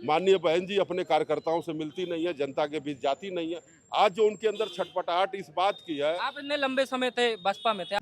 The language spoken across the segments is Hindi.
माननीय बहन जी अपने कार्यकर्ताओं से मिलती नहीं है, जनता के बीच जाती नहीं है। आज जो उनके अंदर छटपटाहट इस बात की है, आप इतने लंबे समय थे बसपा में थे।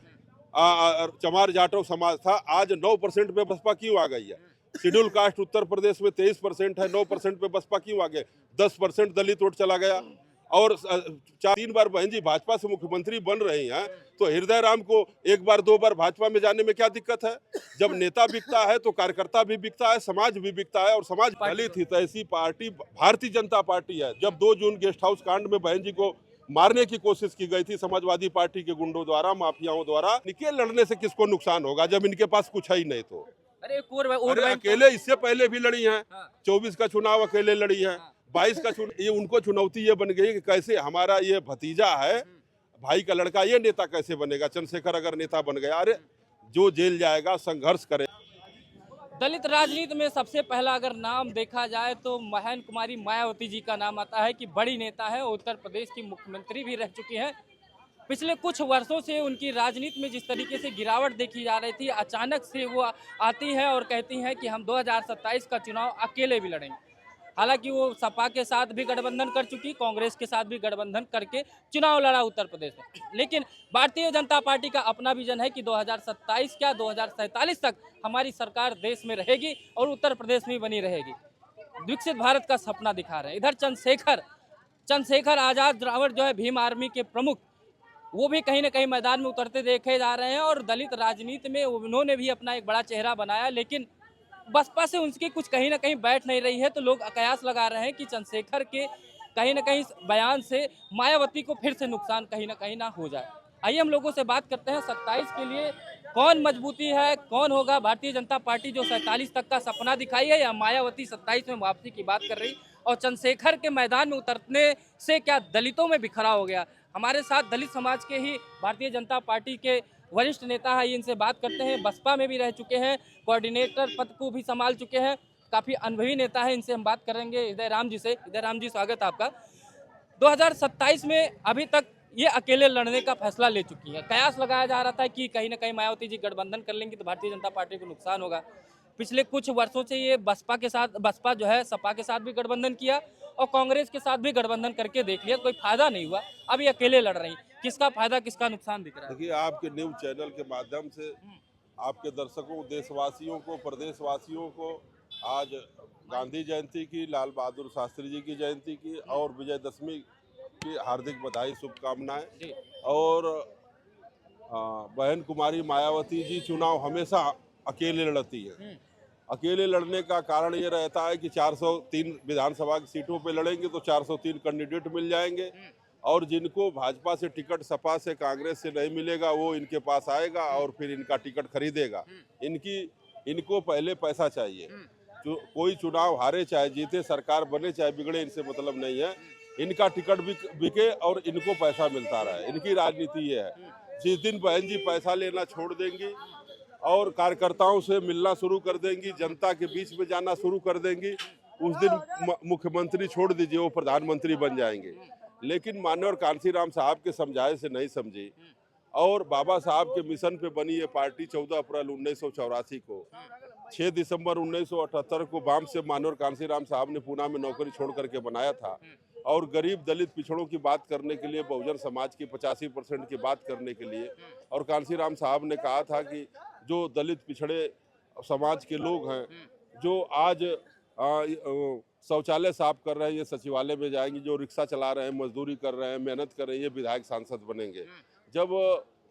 चमार जाटव समाज था, आज 9% पे बसपा क्यों आ गई है? शेड्यूल कास्ट उत्तर प्रदेश में 23% है, 9% पे बसपा क्यों आ गए? 10% दलित वोट चला गया। और 3 बार बहन जी भाजपा से मुख्यमंत्री बन रही हैं, तो हृदय राम को 1 बार 2 बार भाजपा में जाने में क्या दिक्कत है? जब नेता बिकता है तो कार्यकर्ता भी बिकता है, समाज भी बिकता है। और समाज दलित हितैषी पार्टी भारतीय जनता पार्टी है। जब 2 जून गेस्ट हाउस कांड में बहन जी को मारने की कोशिश की गई थी समाजवादी पार्टी के गुंडों द्वारा, माफियाओं द्वारा, इनके लड़ने से किसको नुकसान होगा जब इनके पास कुछ है ही नहीं? तो अरे अरे अकेले इससे पहले भी लड़ी हैं। हाँ। 24 का चुनाव अकेले लड़ी हैं। 22 का चुनाव, ये उनको चुनौती ये बन गई कि कैसे हमारा ये भतीजा है, भाई का लड़का, ये नेता कैसे बनेगा? चंद्रशेखर अगर नेता बन गया, अरे जो जेल जाएगा संघर्ष करे। दलित राजनीति में सबसे पहला अगर नाम देखा जाए तो महन कुमारी मायावती जी का नाम आता है कि बड़ी नेता है, उत्तर प्रदेश की मुख्यमंत्री भी रह चुकी हैं। पिछले कुछ वर्षों से उनकी राजनीति में जिस तरीके से गिरावट देखी जा रही थी, अचानक से वो आती है और कहती हैं कि हम 2027 का चुनाव अकेले भी लड़ेंगे। हालांकि वो सपा के साथ भी गठबंधन कर चुकी, कांग्रेस के साथ भी गठबंधन करके चुनाव लड़ा उत्तर प्रदेश में। लेकिन भारतीय जनता पार्टी का अपना विजन है कि 2027 क्या 2047 तक हमारी सरकार देश में रहेगी और उत्तर प्रदेश में बनी रहेगी। विकसित भारत का सपना दिखा रहे हैं। इधर चंद्रशेखर आजाद रावण जो है भीम आर्मी के प्रमुख, वो भी कहीं ना कहीं मैदान में उतरते देखे जा रहे हैं और दलित राजनीति में उन्होंने भी अपना एक बड़ा चेहरा बनाया। लेकिन बसपा से उनकी कुछ कहीं ना कहीं बैठ नहीं रही है, तो लोग कयास लगा रहे हैं कि चंद्रशेखर के कहीं ना कहीं बयान से मायावती को फिर से नुकसान कहीं ना हो जाए। आइए हम लोगों से बात करते हैं 27 के लिए कौन मजबूती है, कौन होगा भारतीय जनता पार्टी जो 47 तक का सपना दिखाई है, या मायावती 27 में वापसी की बात कर रही, और चंद्रशेखर के मैदान में उतरने से क्या दलितों में बिखराव हो गया। हमारे साथ दलित समाज के ही भारतीय जनता पार्टी के वरिष्ठ नेता है, इनसे बात करते हैं। बसपा में भी रह चुके हैं, कोऑर्डिनेटर पद को भी संभाल चुके हैं, काफी अनुभवी नेता है, इनसे हम बात करेंगे हृदय राम जी से। हृदय राम जी, स्वागत है आपका। 2027 में अभी तक ये अकेले लड़ने का फैसला ले चुकी है। कयास लगाया जा रहा था कि कहीं ना कहीं मायावती जी गठबंधन कर लेंगी तो भारतीय जनता पार्टी को नुकसान होगा। पिछले कुछ वर्षों से ये बसपा जो है सपा के साथ भी गठबंधन किया और कांग्रेस के साथ भी गठबंधन करके देख लिया, कोई फायदा नहीं हुआ। अब ये अकेले लड़ रही, किसका फायदा किसका नुकसान दिख रहा है? देखिए, आपके न्यूज चैनल के माध्यम से आपके दर्शकों, देशवासियों को, प्रदेशवासियों को आज गांधी जयंती की, लाल बहादुर शास्त्री जी की जयंती की और विजयदशमी की हार्दिक बधाई, शुभकामनाएं। और बहन कुमारी मायावती जी चुनाव हमेशा अकेले लड़ती है। अकेले लड़ने का कारण ये रहता है कि 403 विधानसभा की सीटों पे लड़ेंगे तो 403 कैंडिडेट मिल जाएंगे, और जिनको भाजपा से टिकट, सपा से, कांग्रेस से नहीं मिलेगा वो इनके पास आएगा और फिर इनका टिकट खरीदेगा। इनको पहले पैसा चाहिए। कोई चुनाव हारे चाहे जीते, सरकार बने चाहे बिगड़े, इनसे मतलब नहीं है। इनका टिकट बिके और इनको पैसा मिलता रहे, इनकी राजनीति ये है। जिस दिन बहन जी पैसा लेना छोड़ देंगी और कार्यकर्ताओं से मिलना शुरू कर देंगी, जनता के बीच में जाना शुरू कर देंगी, उस दिन मुख्यमंत्री छोड़ दीजिए, वो प्रधानमंत्री बन जाएंगे। लेकिन माननीय कांशीराम साहब के समझाए से नहीं समझी, और बाबा साहब के मिशन पे बनी ये पार्टी 14 अप्रैल 1984 को, 6 दिसंबर 1978 को बाम से माननीय कांशीराम साहब ने पूना में नौकरी छोड़ करके बनाया था। और गरीब दलित पिछड़ों की बात करने के लिए, बहुजन समाज की 85% की बात करने के लिए। और कांशीराम साहब ने कहा था कि जो दलित पिछड़े समाज के लोग हैं, जो आज शौचालय साफ कर रहे हैं, ये सचिवालय में जाएंगे, जो रिक्शा चला रहे हैं, मजदूरी कर रहे हैं, मेहनत कर रहे हैं, ये विधायक सांसद बनेंगे। जब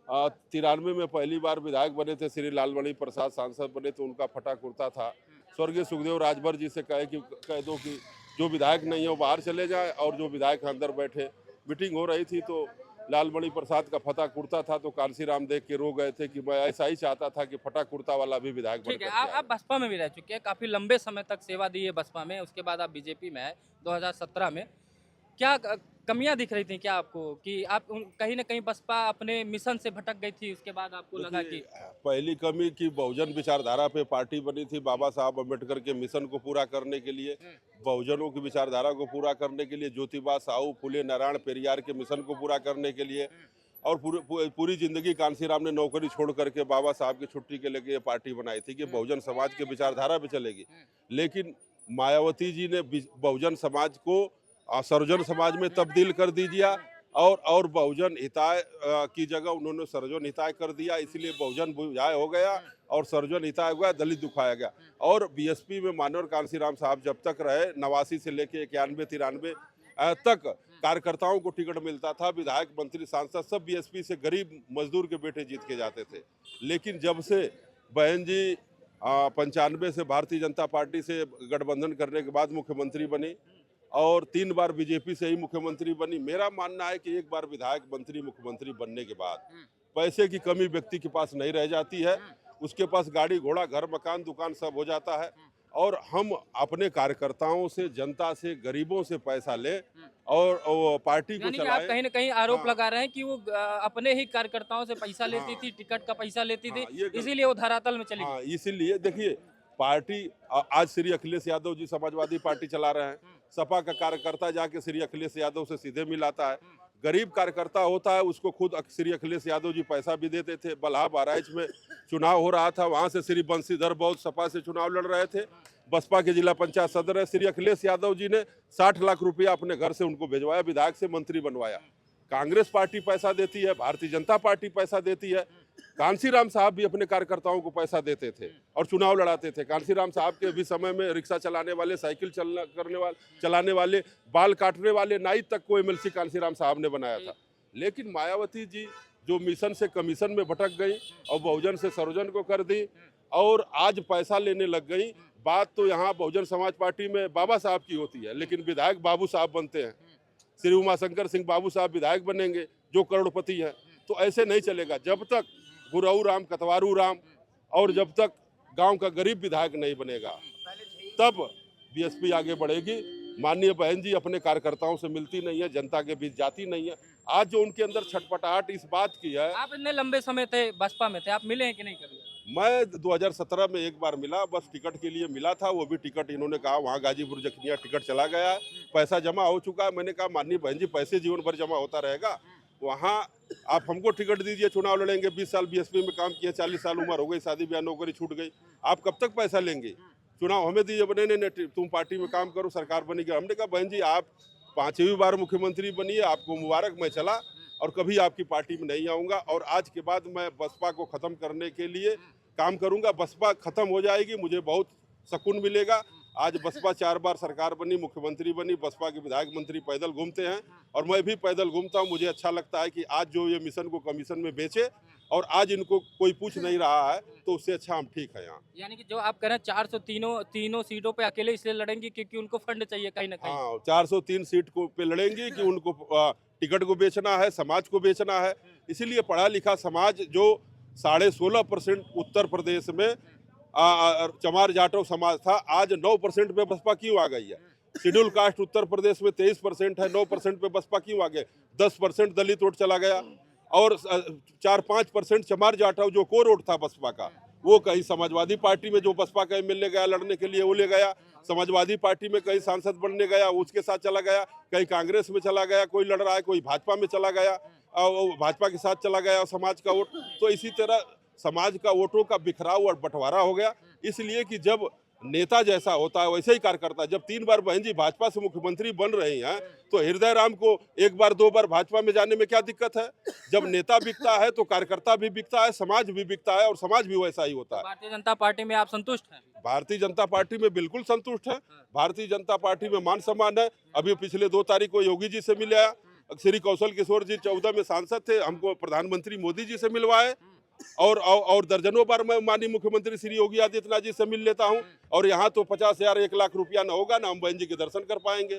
93 में पहली बार विधायक बने थे, श्री लालमणि प्रसाद सांसद बने, तो उनका फटा कुर्ता था। स्वर्गीय सुखदेव राजभर जी से कह दो कि जो विधायक नहीं है वो बाहर चले जाए, और जो विधायक अंदर बैठे। मीटिंग हो रही थी तो लालमणि प्रसाद का फटा कुर्ता था, तो कांशीराम देख के रो गए थे कि मैं ऐसा ही चाहता था कि फटा कुर्ता वाला भी विधायक बन। ठीक है, आप बसपा में भी रह चुके हैं, काफी लंबे समय तक सेवा दी है बसपा में, उसके बाद आप बीजेपी में आए 2017 में। क्या कमियां दिख रही थी क्या आपको कि आप कहीं ना कहीं बसपा अपने मिशन से भटक गई थी, उसके बाद आपको लगा कि पहली कमी की बहुजन विचारधारा पे पार्टी बनी थी, बाबा साहब अम्बेडकर के मिशन को पूरा करने के लिए, बहुजनों की विचारधारा को पूरा करने के लिए, ज्योतिबा साहू, फुले नारायण पेरियार के मिशन को पूरा करने के लिए। और पूरी जिंदगी कांशीराम ने नौकरी छोड़ करके बाबा साहब की छुट्टी के लेके ये पार्टी बनाई थी कि बहुजन समाज के विचारधारा पे चलेगी। लेकिन मायावती जी ने बहुजन समाज को सर्वजन समाज में तब्दील कर दीजिए और बहुजन हिताय की जगह उन्होंने सर्वजन हिताय कर दिया, इसलिए बहुजन बुझाय हो गया और सर्वजन हिताय हो गया, दलित दुखाया गया। और बीएसपी में मानवर कांसीराम साहब जब तक रहे 89 से लेके 91-93 तक कार्यकर्ताओं को टिकट मिलता था, विधायक मंत्री सांसद सब बीएसपी से गरीब मजदूर के बेटे जीत के जाते थे। लेकिन जब से बहन जी 95 से भारतीय जनता पार्टी से गठबंधन करने के बाद मुख्यमंत्री बनी और 3 बार बीजेपी से ही मुख्यमंत्री बनी, मेरा मानना है कि एक बार विधायक मंत्री मुख्यमंत्री बनने के बाद पैसे की कमी व्यक्ति के पास नहीं रह जाती है, उसके पास गाड़ी घोड़ा घर मकान दुकान सब हो जाता है। और हम अपने कार्यकर्ताओं से, जनता से, गरीबों से पैसा लें और पार्टी को चलाएं। आप कहीं ना कहीं आरोप लगा रहे हैं कि वो अपने ही कार्यकर्ताओं से पैसा लेती थी, टिकट का पैसा लेती थी, इसीलिए वो धरातल में चली गई। इसीलिए देखिए पार्टी आज श्री अखिलेश यादव जी समाजवादी पार्टी चला रहे हैं, सपा का कार्यकर्ता जाके श्री अखिलेश यादव से सीधे मिलाता है। गरीब कार्यकर्ता होता है, उसको खुद श्री अखिलेश यादव जी पैसा भी देते थे। बल्हा बहराइच में चुनाव हो रहा था, वहां से श्री बंशीधर बौद्ध सपा से चुनाव लड़ रहे थे, बसपा के जिला पंचायत सदर है, श्री अखिलेश यादव जी ने 60 लाख रुपया अपने घर से उनको भिजवाया, विधायक से मंत्री बनवाया। कांग्रेस पार्टी पैसा देती है, भारतीय जनता पार्टी पैसा देती है। कांसीराम साहब भी अपने कार्यकर्ताओं को पैसा देते थे और चुनाव लड़ाते थे। कांसीराम साहब के भी समय में रिक्शा चलाने वाले, साइकिल चलाने वाले, बाल काटने वाले, नाई तक को एमएलसी कांसीराम साहब ने बनाया था। लेकिन मायावती जी जो मिशन से कमीशन में भटक गई और बहुजन से सर्वजन को कर दी और आज पैसा लेने लग गई। बात तो यहाँ बहुजन समाज पार्टी में बाबा साहब की होती है, लेकिन विधायक बाबू साहब बनते हैं। श्री उमाशंकर सिंह बाबू साहब विधायक बनेंगे जो करोड़पति है। तो ऐसे नहीं चलेगा जब तक गुरऊ राम, कतवारू राम और जब तक गांव का गरीब विधायक नहीं बनेगा, तब बीएसपी आगे बढ़ेगी। माननीय बहन जी अपने कार्यकर्ताओं से मिलती नहीं है, जनता के बीच जाती नहीं है। आज जो उनके अंदर छटपटाहट इस बात की है। आप इतने लंबे समय थे बसपा में थे, आप मिले हैं कि नहीं कभी? मैं 2017 में एक बार मिला, बस टिकट के लिए मिला था। वो भी टिकट इन्होंने कहा वहाँ गाजीपुर जखनिया टिकट चला गया है, पैसा जमा हो चुका है। मैंने कहा माननीय बहन जी पैसे जीवन भर जमा होता रहेगा, वहाँ आप हमको टिकट दीजिए, चुनाव लड़ेंगे। 20 साल बीएसपी में काम किए, 40 साल उम्र हो गई, शादी ब्याह नौकरी छूट गई, आप कब तक पैसा लेंगे? चुनाव हमें दीजिए। बने नहीं, तुम पार्टी में काम करो, सरकार बनेगी। हमने कहा बहन जी आप 5वीं बार मुख्यमंत्री बनिए, आपको मुबारक, मैं चला और कभी आपकी पार्टी में नहीं आऊँगा। और आज के बाद मैं बसपा को ख़त्म करने के लिए काम करूंगा। बसपा खत्म हो जाएगी, मुझे बहुत सुकून मिलेगा। आज बसपा 4 बार सरकार बनी, मुख्यमंत्री बनी, बसपा के विधायक मंत्री पैदल घूमते हैं और मैं भी पैदल घूमता हूं। मुझे अच्छा लगता है कि आज जो ये मिशन को कमीशन में बेचे और आज इनको कोई पूछ नहीं रहा है, तो उससे अच्छा हम ठीक है यहाँ। यानी कि जो आप कह रहे हैं 403 तीनों सीटों पे अकेले इसलिए लड़ेंगी क्योंकि उनको फंड चाहिए कहीं ना कहीं। हाँ, 403 सीट को पे लड़ेंगी कि उनको टिकट को बेचना है, समाज को बेचना है। इसीलिए पढ़ा लिखा समाज जो 16.5% उत्तर प्रदेश में चमार जाटव समाज था, आज 9% पे बसपा क्यों आ गई है? शेड्यूल कास्ट उत्तर प्रदेश में 23% है, 9% पे बसपा क्यों आ गए? 10% दलित वोट चला गया और 4-5% चमार जाटव जो कोर वोट था बसपा का, वो कहीं समाजवादी पार्टी में जो बसपा का एमएलए गया लड़ने के लिए वो ले गया, समाजवादी पार्टी में कहीं सांसद बनने गया उसके साथ चला गया, कहीं कांग्रेस में चला गया, कोई लड़ रहा है, कोई भाजपा में चला गया, भाजपा के साथ चला गया समाज का वोट। तो इसी तरह समाज का वोटों का बिखराव और बंटवारा हो गया। इसलिए कि जब नेता जैसा होता है वैसे ही कार्यकर्ता। जब 3 बार बहन जी भाजपा से मुख्यमंत्री बन रही हैं, तो हृदय राम को 1 बार 2 बार भाजपा में जाने में क्या दिक्कत है? जब नेता बिकता है तो कार्यकर्ता भी बिकता है, समाज भी बिकता है और समाज भी वैसा ही होता है। भारतीय जनता पार्टी में आप संतुष्ट हैं? भारतीय जनता पार्टी में बिल्कुल संतुष्ट है। भारतीय जनता पार्टी में मान सम्मान है। अभी पिछले 2 तारीख को योगी जी से मिले, श्री कौशल किशोर जी 14 में सांसद थे, हमको प्रधानमंत्री मोदी जी से मिलवाए और दर्जनों बार मैं माननीय मुख्यमंत्री श्री योगी आदित्यनाथ जी से मिल लेता हूं। और यहाँ तो 50,000 1 लाख रुपया न होगा ना हम बहन जी के दर्शन कर पाएंगे।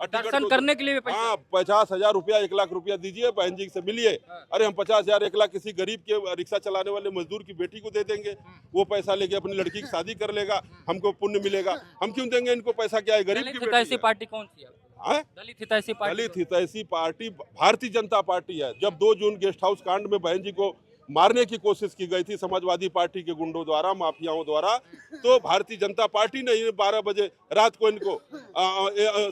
दर्शन करने के लिए भी हाँ, 50,000 रुपया 1 लाख रुपया दीजिए, बहन जी से मिलिए। अरे हम 50,000 1 लाख किसी गरीब के रिक्शा चलाने वाले मजदूर की बेटी को दे देंगे, वो पैसा लेके अपनी लड़की की शादी कर लेगा, हमको पुण्य मिलेगा। हम क्यों देंगे इनको पैसा? क्या है, गरीब की ऐसी पार्टी कौन सी है? दलित हितैषी पार्टी। दलित हितैषी पार्टी भारतीय जनता पार्टी है। जब 2 जून गेस्ट हाउस कांड में बहन जी को मारने की कोशिश की गई थी समाजवादी पार्टी के गुंडों द्वारा, माफियाओं द्वारा, तो भारतीय जनता पार्टी ने 12 बजे रात को इनको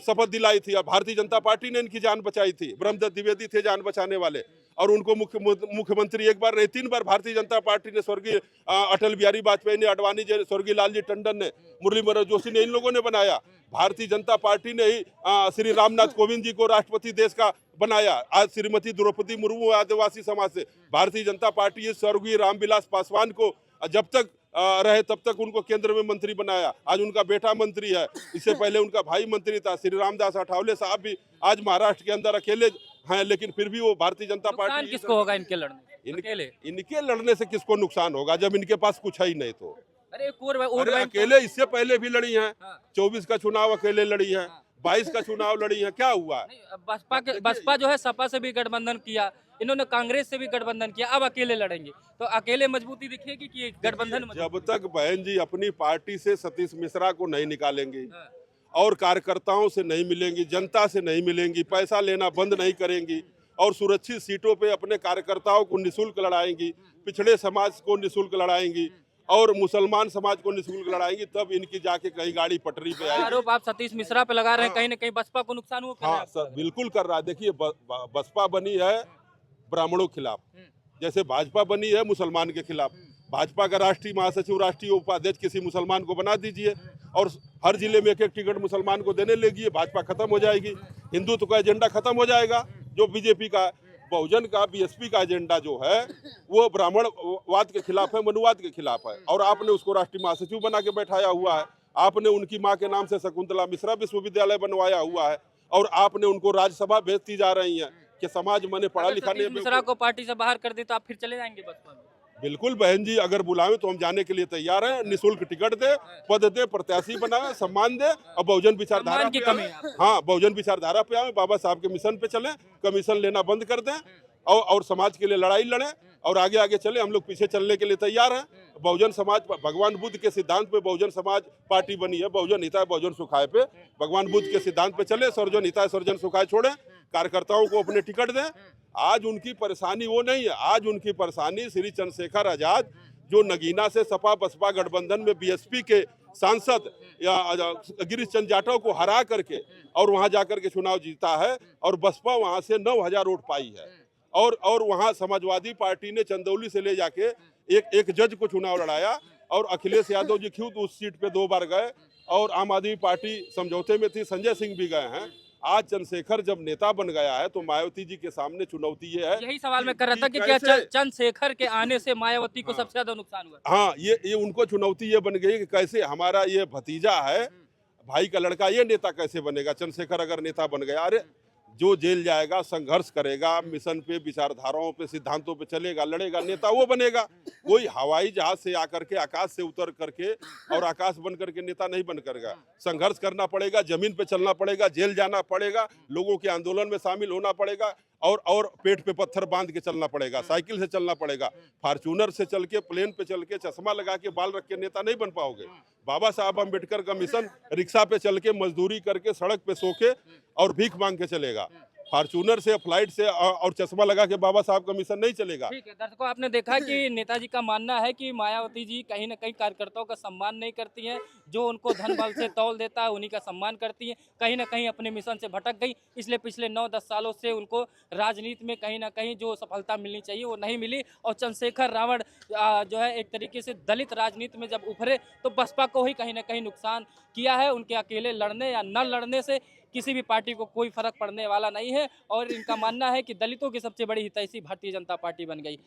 शपथ दिलाई थी। भारतीय जनता पार्टी ने इनकी जान बचाई थी। ब्रह्मदत्त द्विवेदी थे जान बचाने वाले और उनको मुख्यमंत्री एक बार नहीं 3 बार भारतीय जनता पार्टी ने, स्वर्गीय अटल बिहारी वाजपेयी ने, अडवाणी जी, स्वर्गीय लालजी टंडन ने, मुरली मनोहर जोशी ने, इन लोगों ने बनाया। भारतीय जनता पार्टी ने ही श्री रामनाथ कोविंद जी को राष्ट्रपति देश का बनाया। आज श्रीमती द्रौपदी मुर्मू आदिवासी समाज से, भारतीय जनता पार्टी इस स्वर्गीय रामविलास पासवान को जब तक रहे तब तक उनको केंद्र में मंत्री बनाया। आज उनका बेटा मंत्री है, इससे पहले उनका भाई मंत्री था। श्री रामदास अठावले साहब भी आज महाराष्ट्र के अंदर अकेले हैं, लेकिन फिर भी वो भारतीय जनता पार्टी। किसको होगा इनके लड़ने? इनके लड़ने से किसको नुकसान होगा जब इनके पास कुछ है ही नहीं तो। अरे अकेले इससे पहले भी लड़ी हैं। 24 का चुनाव अकेले लड़ी हैं, 22 का चुनाव लड़ी हैं, क्या हुआ? बसपा जो है सपा से भी गठबंधन किया, इन्होंने कांग्रेस से भी गठबंधन किया, अब अकेले लड़ेंगे तो अकेले मजबूती दिखेगी कि गठबंधन? जब तक बहन जी अपनी पार्टी से सतीश मिश्रा को नहीं निकालेंगी और कार्यकर्ताओं से नहीं मिलेंगी, जनता से नहीं मिलेंगी, पैसा लेना बंद नहीं करेंगी और सुरक्षित सीटों पे अपने कार्यकर्ताओं को निःशुल्क लड़ाएंगी, पिछड़े समाज को निःशुल्क लड़ाएंगी और मुसलमान समाज को निःशुल्क लड़ाएंगी, तब इनकी जाके कहीं गाड़ी पटरी पे आएगी। आरोप आप सतीश मिश्रा पे लगा रहे हैं, कहीं ना कहीं बसपा को नुकसान हुआ? हाँ सर, बिल्कुल कर रहा है। देखिए बसपा बनी है ब्राह्मणों के खिलाफ, जैसे भाजपा बनी है मुसलमान के खिलाफ। भाजपा का राष्ट्रीय महासचिव, राष्ट्रीय उपाध्यक्ष किसी मुसलमान को बना दीजिए और हर जिले में 1-1 टिकट मुसलमान को देने लगी, भाजपा खत्म हो जाएगी, हिंदुत्व का एजेंडा खत्म हो जाएगा। जो बीजेपी का, बहुजन का, बीएसपी का एजेंडा जो है वो ब्राह्मणवाद के खिलाफ है, मनुवाद के खिलाफ है, और आपने उसको राष्ट्रीय महासचिव बना के बैठाया हुआ है। आपने उनकी माँ के नाम से शकुंतला मिश्रा विश्वविद्यालय बनवाया हुआ है और आपने उनको राज्यसभा भेजती जा रही हैं कि समाज मने पढ़ा लिखा नहीं। मिश्रा को पार्टी से बाहर कर दे तो आप फिर चले जाएंगे बसपा में? बिल्कुल बहन जी, अगर बुलावे तो हम जाने के लिए तैयार हैं। निःशुल्क टिकट दे, पद दे, प्रत्याशी बनावे, सम्मान दे और बहुजन विचारधारा की कमी है। हाँ, बहुजन विचारधारा पे आवे, बाबा साहब के मिशन पे चले, कमीशन लेना बंद कर दें और समाज के लिए लड़ाई लड़े और आगे आगे चले। हम लोग पीछे चलने के लिए तैयार हैं। बहुजन समाज, भगवान बुद्ध के सिद्धांत पे बहुजन समाज पार्टी बनी है। बहुजन हिताय बहुजन सुखाय पे भगवान बुद्ध के सिद्धांत पे चले, सर्वजन हिताय सर्वजन सुखाय छोड़े, कार्यकर्ताओं को अपने टिकट दें। आज उनकी परेशानी वो नहीं है, आज उनकी परेशानी श्री चंद्रशेखर आजाद जो नगीना से सपा बसपा गठबंधन में बीएसपी के सांसद गिरीश चंद्र जाटव को हरा करके और वहां जाकर के चुनाव जीता है और बसपा वहां से 9000 वोट पाई है और वहां समाजवादी पार्टी ने चंदौली से ले जाके एक जज को चुनाव लड़ाया और अखिलेश यादव जी खुद उस सीट पे 2 बार गए और आम आदमी पार्टी समझौते में थी, संजय सिंह भी गए हैं। आज चंद्रशेखर जब नेता बन गया है तो मायावती जी के सामने चुनौती ये है। यही सवाल मैं कर रहा था कि क्या चंद्रशेखर के आने से मायावती को सबसे ज्यादा नुकसान हुआ? हाँ, ये उनको चुनौती ये बन गई कि कैसे हमारा ये भतीजा है, भाई का लड़का, ये नेता कैसे बनेगा? चंद्रशेखर अगर नेता बन गया, अरे जो जेल जाएगा, संघर्ष करेगा, मिशन पे, विचारधाराओं पे, सिद्धांतों पे चलेगा, लड़ेगा, नेता वो बनेगा। कोई हवाई जहाज से आकर के, आकाश से उतर करके और आकाश बन करके नेता नहीं बन करेगा। संघर्ष करना पड़ेगा, जमीन पे चलना पड़ेगा, जेल जाना पड़ेगा, लोगों के आंदोलन में शामिल होना पड़ेगा और पेट पे पत्थर बांध के चलना पड़ेगा, साइकिल से चलना पड़ेगा, फॉर्च्यूनर से चल के, प्लेन पे चल के, चश्मा लगा के, बाल रख के नेता नहीं बन पाओगे। बाबा साहब अम्बेडकर का मिशन रिक्शा पे चल के, मजदूरी करके, सड़क पे सो के और भीख मांग के चलेगा। फॉर्च्यूनर से, फ्लाइट से और चश्मा लगा के बाबा साहब का मिशन नहीं चलेगा। ठीक है दर्शकों, आपने देखा कि नेताजी का मानना है कि मायावती जी कहीं ना कहीं कार्यकर्ताओं का सम्मान नहीं करती हैं, जो उनको धन बल से तौल देता है उन्हीं का सम्मान करती हैं। कहीं ना कहीं अपने मिशन से भटक गई, इसलिए पिछले 9-10 सालों से उनको राजनीति में कहीं ना कहीं जो सफलता मिलनी चाहिए वो नहीं मिली। और चंद्रशेखर रावण जो है एक तरीके से दलित राजनीति में जब उभरे तो बसपा को ही कहीं ना कहीं नुकसान किया है। उनके अकेले लड़ने या न लड़ने से किसी भी पार्टी को कोई फर्क पड़ने वाला नहीं है और इनका मानना है कि दलितों की सबसे बड़ी हितैषी भारतीय जनता पार्टी बन गई।